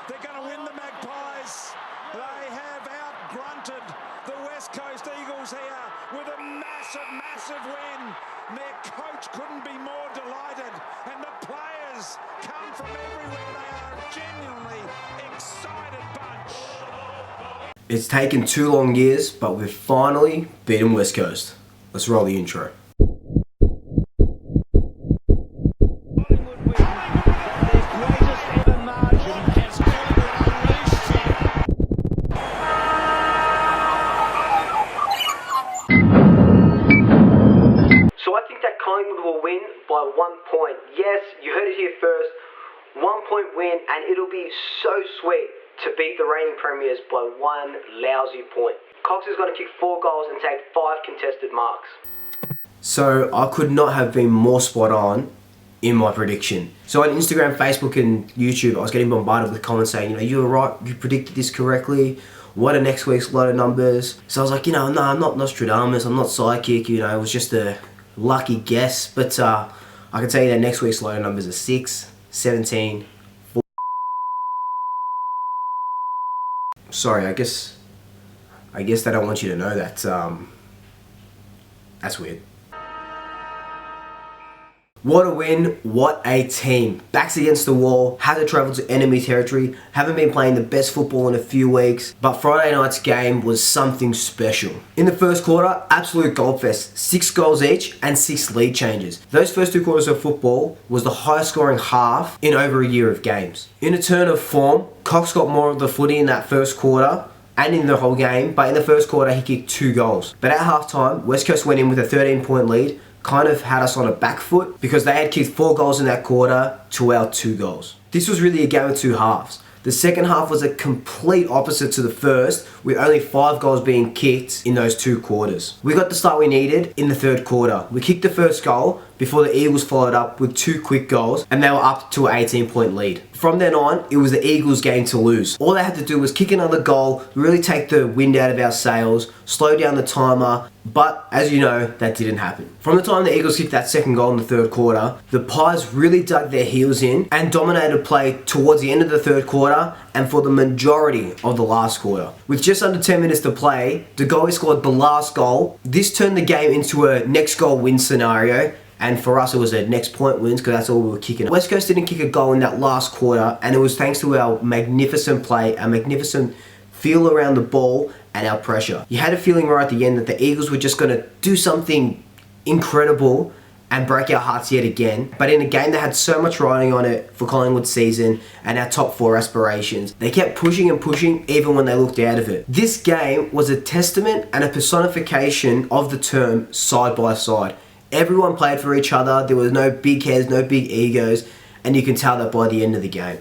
They're going to win the Magpies. They have out-grunted the West Coast Eagles here with a massive, massive win. Their coach couldn't be more delighted. And the players come from everywhere. They are a genuinely excited bunch. It's taken 2 long years, but we've finally beaten West Coast. Let's roll the intro. Collingwood win their greatest ever margin as Collingwood unleashed here. So I think that Collingwood will win by 1 point. Yes, you heard it here first. 1 point win, and it'll be so sweet to beat the reigning premiers by 1 lousy point. Cox is going to kick 4 goals and take 5 contested marks. So I could not have been more spot on in my prediction. So on Instagram, Facebook and YouTube, I was getting bombarded with comments saying, you were right, you predicted this correctly. What are next week's lot of numbers? So I was like, no, I'm not Nostradamus, I'm not psychic, it was just a lucky guess. But I can tell you that next week's lot of numbers are 6, 17, 4. Sorry, I guess they don't want you to know that. That's weird. What a win, what a team. Backs against the wall, had to travel to enemy territory, haven't been playing the best football in a few weeks, but Friday night's game was something special. In the first quarter, absolute goalfest, 6 goals each and 6 lead changes. Those first 2 quarters of football was the highest scoring half in over a year of games. In a turn of form, Cox got more of the footy in that first quarter and in the whole game, but in the first quarter he kicked 2 goals. But at halftime, West Coast went in with a 13-point lead, kind of had us on a back foot because they had kicked 4 goals in that quarter to our 2 goals. This was really a game of 2 halves. The second half was a complete opposite to the first, with only 5 goals being kicked in those 2 quarters. We got the start we needed in the third quarter. We kicked the first goal before the Eagles followed up with 2 quick goals, and they were up to an 18-point lead. From then on, it was the Eagles' game to lose. All they had to do was kick another goal, really take the wind out of our sails, slow down the timer, but as you know, that didn't happen. From the time the Eagles kicked that second goal in the third quarter, the Pies really dug their heels in and dominated play towards the end of the third quarter and for the majority of the last quarter. With just under 10 minutes to play, the goalie scored the last goal. This turned the game into a next goal win scenario, and for us it was a next point wins because that's all we were kicking. West Coast didn't kick a goal in that last quarter, and it was thanks to our magnificent play, our magnificent feel around the ball, and our pressure. You had a feeling right at the end that the Eagles were just going to do something incredible and break our hearts yet again. But in a game that had so much riding on it for Collingwood's season and our top 4 aspirations, they kept pushing and pushing even when they looked out of it. This game was a testament and a personification of the term side by side. Everyone played for each other, there was no big heads, no big egos, and you can tell that by the end of the game.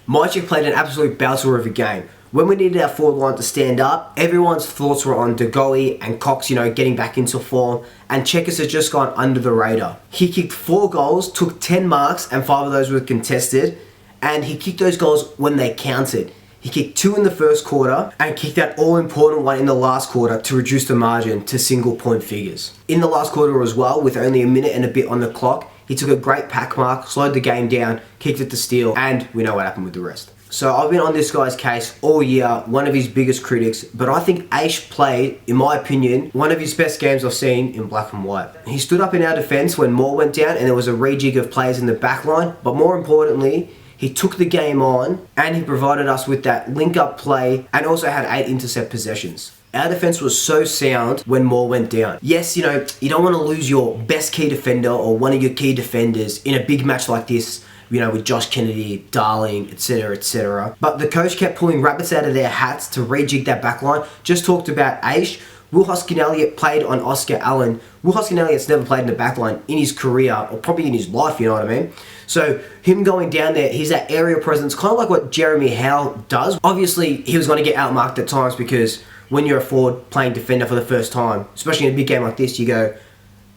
Mychik played an absolute belter of a game. When we needed our forward line to stand up, everyone's thoughts were on De Goey and Cox, getting back into form, and Checkers had just gone under the radar. He kicked 4 goals, took 10 marks, and 5 of those were contested, and he kicked those goals when they counted. He kicked 2 in the first quarter and kicked that all-important one in the last quarter to reduce the margin to single-point figures. In the last quarter as well, with only a minute and a bit on the clock, he took a great pack mark, slowed the game down, kicked it to steal, and we know what happened with the rest. So I've been on this guy's case all year, one of his biggest critics, but I think Aish played, in my opinion, one of his best games I've seen in black and white. He stood up in our defence when Moore went down and there was a rejig of players in the back line, but more importantly, he took the game on and he provided us with that link-up play and also had 8 intercept possessions. Our defence was so sound when Moore went down. Yes, you don't want to lose your best key defender or one of your key defenders in a big match like this, with Josh Kennedy, Darling, etc, etc. But the coach kept pulling rabbits out of their hats to rejig that backline. Just talked about Aish. Will Hoskin-Elliott played on Oscar Allen. Will Hoskin-Elliott's never played in the backline in his career, or probably in his life, you know what I mean? So him going down there, he's that area presence, kind of like what Jeremy Howe does. Obviously, he was going to get outmarked at times because when you're a forward playing defender for the first time, especially in a big game like this, you go,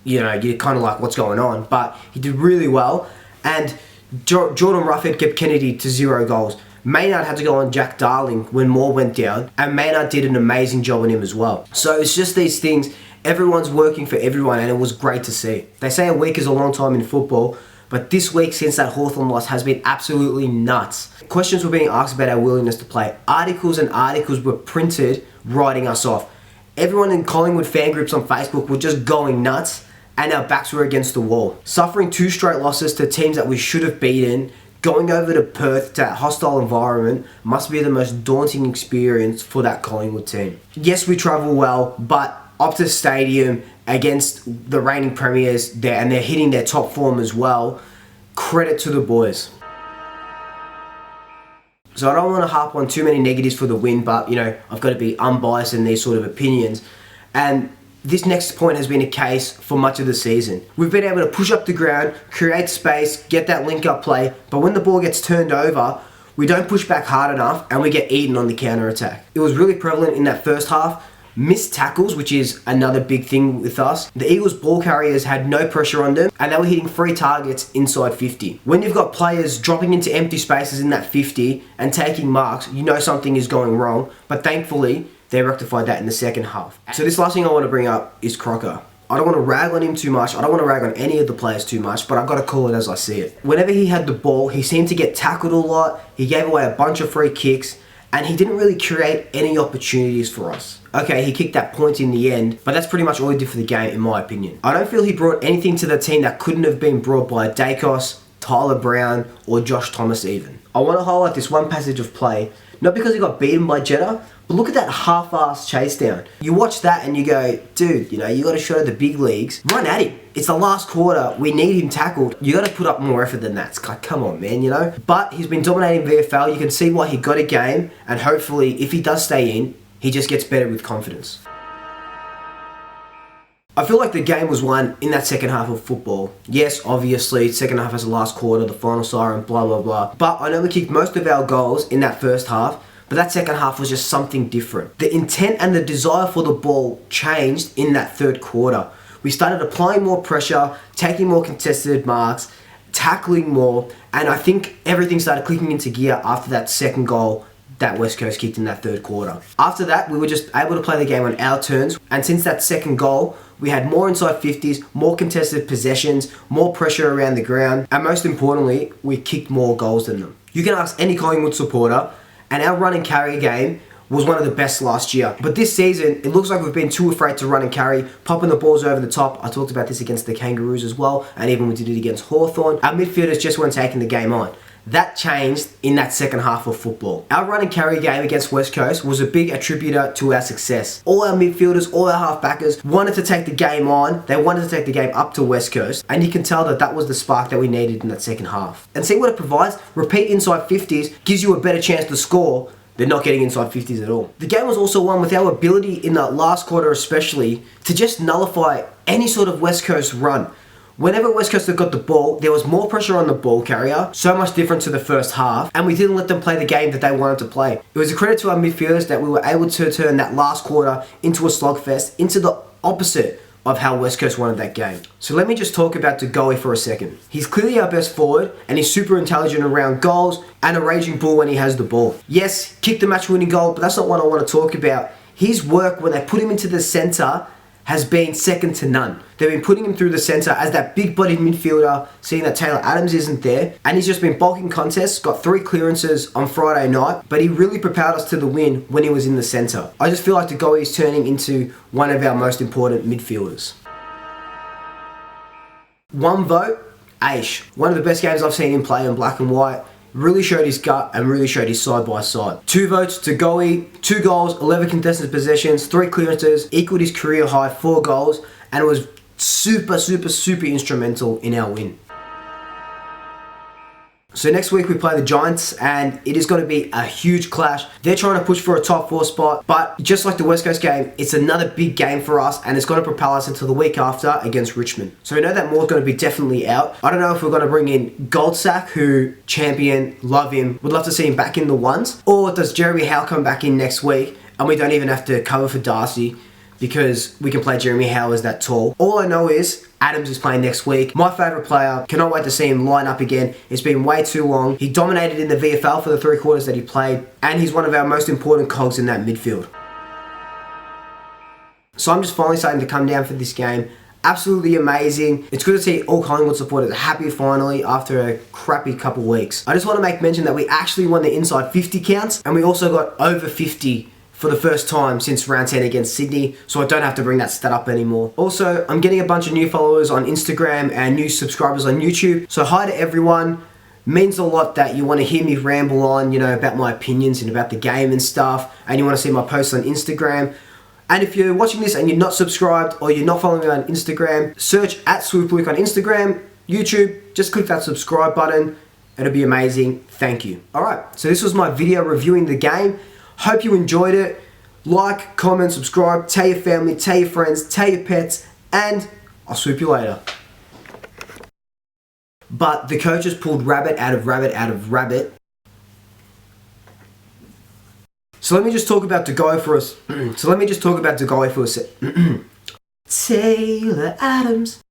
you're kind of like, what's going on? But he did really well, and Jordan Ruffhead kept Kennedy to 0 goals. Maynard had to go on Jack Darling when Moore went down, and Maynard did an amazing job on him as well. So it's just these things, everyone's working for everyone, and it was great to see. They say a week is a long time in football, but this week since that Hawthorn loss has been absolutely nuts. Questions were being asked about our willingness to play. Articles and articles were printed writing us off. Everyone in Collingwood fan groups on Facebook were just going nuts, and our backs were against the wall. Suffering 2 straight losses to teams that we should have beaten, going over to Perth to a hostile environment must be the most daunting experience for that Collingwood team. Yes, we travel well, but Optus Stadium against the reigning premiers there, and they're hitting their top form as well. Credit to the boys. So I don't want to harp on too many negatives for the win, but I've got to be unbiased in these sort of opinions. And this next point has been a case for much of the season. We've been able to push up the ground, create space, get that link-up play, but when the ball gets turned over, we don't push back hard enough and we get eaten on the counter-attack. It was really prevalent in that first half. Missed tackles, which is another big thing with us. The Eagles ball carriers had no pressure on them and they were hitting free targets inside 50. When you've got players dropping into empty spaces in that 50 and taking marks, you know something is going wrong, but thankfully, they rectified that in the second half. So this last thing I want to bring up is Crocker. I don't want to rag on him too much. I don't want to rag on any of the players too much, but I've got to call it as I see it. Whenever he had the ball, he seemed to get tackled a lot. He gave away a bunch of free kicks, and he didn't really create any opportunities for us. Okay, he kicked that point in the end, but that's pretty much all he did for the game, in my opinion. I don't feel he brought anything to the team that couldn't have been brought by Dacos, Tyler Brown, or Josh Thomas even. I want to highlight this one passage of play, not because he got beaten by Jeddah, but look at that half-assed chase down. You watch that and you go, dude, you got to show the big leagues. Run at him. It's the last quarter. We need him tackled. You got to put up more effort than that. It's like, come on, man, But he's been dominating VFL. You can see why he got a game. And hopefully, if he does stay in, he just gets better with confidence. I feel like the game was won in that second half of football. Yes, obviously, second half as the last quarter, the final siren, blah, blah, blah. But I know we kicked most of our goals in that first half, but that second half was just something different. The intent and the desire for the ball changed in that third quarter. We started applying more pressure, taking more contested marks, tackling more, and I think everything started clicking into gear after that second goal that West Coast kicked in that third quarter. After that, we were just able to play the game on our terms, and since that second goal, we had more inside 50s, more contested possessions, more pressure around the ground, and most importantly, we kicked more goals than them. You can ask any Collingwood supporter, and our run and carry game was one of the best last year. But this season, it looks like we've been too afraid to run and carry, popping the balls over the top. I talked about this against the Kangaroos as well, and even we did it against Hawthorn. Our midfielders just weren't taking the game on. That changed in that second half of football. Our run and carry game against West Coast was a big attributor to our success. All our midfielders, all our half-backers wanted to take the game on. They wanted to take the game up to West Coast. And you can tell that that was the spark that we needed in that second half. And see what it provides? Repeat inside 50s gives you a better chance to score than not getting inside 50s at all. The game was also won with our ability in that last quarter especially to just nullify any sort of West Coast run. Whenever West Coast got the ball, there was more pressure on the ball carrier, so much different to the first half, and we didn't let them play the game that they wanted to play. It was a credit to our midfielders that we were able to turn that last quarter into a slugfest, into the opposite of how West Coast wanted that game. So let me just talk about Degoe for a second. He's clearly our best forward, and he's super intelligent around goals and a raging bull when he has the ball. Yes, kicked the match-winning goal, but that's not what I want to talk about. His work when they put him into the centre has been second to none. They've been putting him through the centre as that big-bodied midfielder, seeing that Taylor Adams isn't there, and he's just been bulking contests, got 3 clearances on Friday night, but he really propelled us to the win when he was in the centre. I just feel like Degoe is turning into one of our most important midfielders. 1 vote, Aish. One of the best games I've seen him play in black and white. Really showed his gut and really showed his side by side. 2 votes to Degoe, 2 goals, 11 contested possessions, 3 clearances, equaled his career high 4 goals, and it was super instrumental in our win. So next week we play the Giants, and it is going to be a huge clash. They're trying to push for a top 4 spot, but just like the West Coast game, it's another big game for us, and it's going to propel us into the week after against Richmond. So we know that Moore's going to be definitely out. I don't know if we're going to bring in Goldsack, who champion, love him, would love to see him back in the ones, or does Jeremy Howe come back in next week, and we don't even have to cover for Darcy, because we can play Jeremy Howe as that tall. All I know is Adams is playing next week. My favourite player. Cannot wait to see him line up again. It's been way too long. He dominated in the VFL for the 3 quarters that he played, and he's one of our most important cogs in that midfield. So I'm just finally starting to come down for this game. absolutely amazing. It's good to see all Collingwood supporters happy finally after a crappy couple weeks. I just want to make mention that we actually won the inside 50 counts, and we also got over 50 for the first time since round 10 against Sydney, so I don't have to bring that stat up anymore. Also, I'm getting a bunch of new followers on Instagram and new subscribers on YouTube, so hi to everyone. Means a lot that you want to hear me ramble on, you know, about my opinions and about the game and stuff, and you want to see my posts on Instagram. And if you're watching this and you're not subscribed or you're not following me on Instagram, search at Swoop on Instagram, YouTube, just click that subscribe button. It'll be amazing. Thank you. Alright, so this was my video reviewing the game. Hope you enjoyed it. Like, comment, subscribe, tell your family, tell your friends, tell your pets, and I'll swoop you later. But the coach has pulled rabbit out of rabbit out of rabbit. So let me just talk about the guy for us. Taylor Adams.